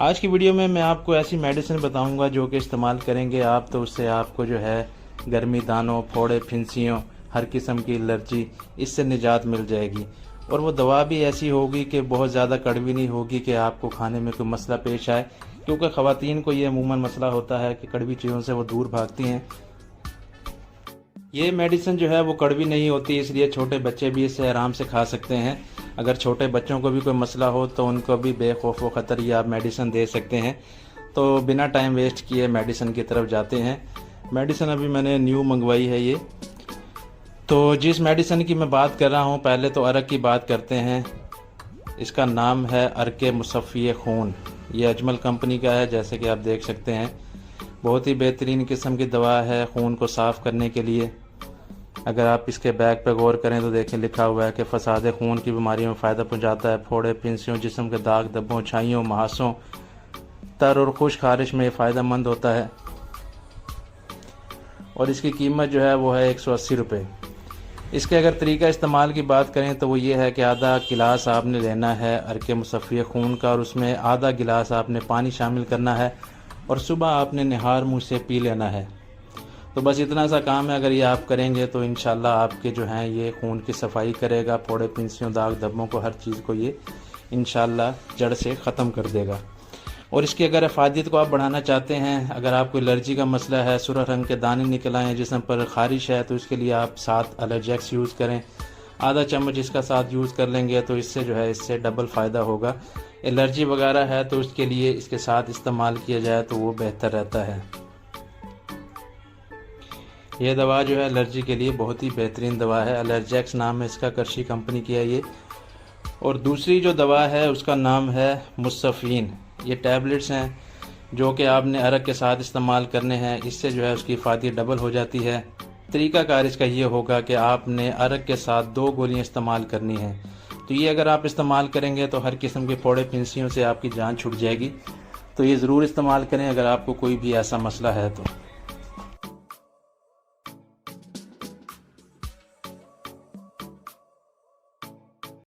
आज की वीडियो में मैं आपको ऐसी मेडिसिन बताऊंगा जो कि इस्तेमाल करेंगे आप तो उससे आपको जो है गर्मी, दानों, फोड़े, फिंसियों, हर किस्म की एलर्जी, इससे निजात मिल जाएगी। और वो दवा भी ऐसी होगी कि बहुत ज़्यादा कड़वी नहीं होगी कि आपको खाने में कोई मसला पेश आए, क्योंकि ख़वातीन को ये अमूमन मसला होता है कि कड़वी चीज़ों से वो दूर भागती हैं। ये मेडिसिन जो है वो कड़वी नहीं होती, इसलिए छोटे बच्चे भी इसे आराम से खा सकते हैं। अगर छोटे बच्चों को भी कोई मसला हो तो उनको भी बेखौफ व ख़तर ये आप मेडिसिन दे सकते हैं। तो बिना टाइम वेस्ट किए मेडिसिन की तरफ जाते हैं। मेडिसिन अभी मैंने न्यू मंगवाई है ये। तो जिस मेडिसिन की मैं बात कर रहा हूँ, पहले तो अरक की बात करते हैं। इसका नाम है अरके मुसफ़्फ़ी खून। ये अजमल कंपनी का है, जैसे कि आप देख सकते हैं। बहुत ही बेहतरीन किस्म की दवा है खून को साफ़ करने के लिए। अगर आप इसके बैग पर गौर करें तो देखें लिखा हुआ है कि फसाद खून की बीमारियों में फ़ायदा पहुंचाता है। फोड़े, फिंसियों, जिस्म के दाग धब्बों, छाइयों, महासों, तर और खुश खारिश में फ़ायदेमंद होता है। और इसकी कीमत जो है वो है 180 रुपये। इसके अगर तरीका इस्तेमाल की बात करें तो वो ये है कि आधा गिलास आपने लेना है अरके मुसफ़्फ़ी खून का, और उसमें आधा गिलास आपने पानी शामिल करना है और सुबह आपने निहार मुँह से पी लेना है। तो बस इतना सा काम है। अगर ये आप करेंगे तो इंशाल्लाह आपके जो हैं ये खून की सफाई करेगा। फोड़े, पिंसियों, दाग धब्बों को, हर चीज़ को ये इंशाल्लाह जड़ से ख़त्म कर देगा। और इसकी अगर अफादियत को आप बढ़ाना चाहते हैं, अगर आपको एलर्जी का मसला है, सुरख रंग के दाने निकल आए हैं जिस्म पर, ख़ारिश है, तो इसके लिए आप 7 एलर्जेक्स यूज़ करें। आधा चम्मच इसका साथ यूज़ कर लेंगे तो इससे जो है इससे डबल फ़ायदा होगा। एलर्जी वगैरह है तो उसके लिए इसके साथ इस्तेमाल किया जाए तो वो बेहतर रहता है। यह दवा जो है एलर्जी के लिए बहुत ही बेहतरीन दवा है। एलर्जेक्स नाम है इसका, करशी कंपनी की है ये। और दूसरी जो दवा है उसका नाम है मुसफ़ीन। ये टैबलेट्स हैं जो कि आपने अरक के साथ इस्तेमाल करने हैं। इससे जो है उसकी फ़ायदे डबल हो जाती है। तरीक़ाकार इसका ये होगा कि आपने अरक के साथ 2 गोलियाँ इस्तेमाल करनी हैं। तो ये अगर आप इस्तेमाल करेंगे तो हर किस्म के फोड़े, फिंसियों से आपकी जान छूट जाएगी। तो ये ज़रूर इस्तेमाल करें अगर आपको कोई भी ऐसा मसला है तो।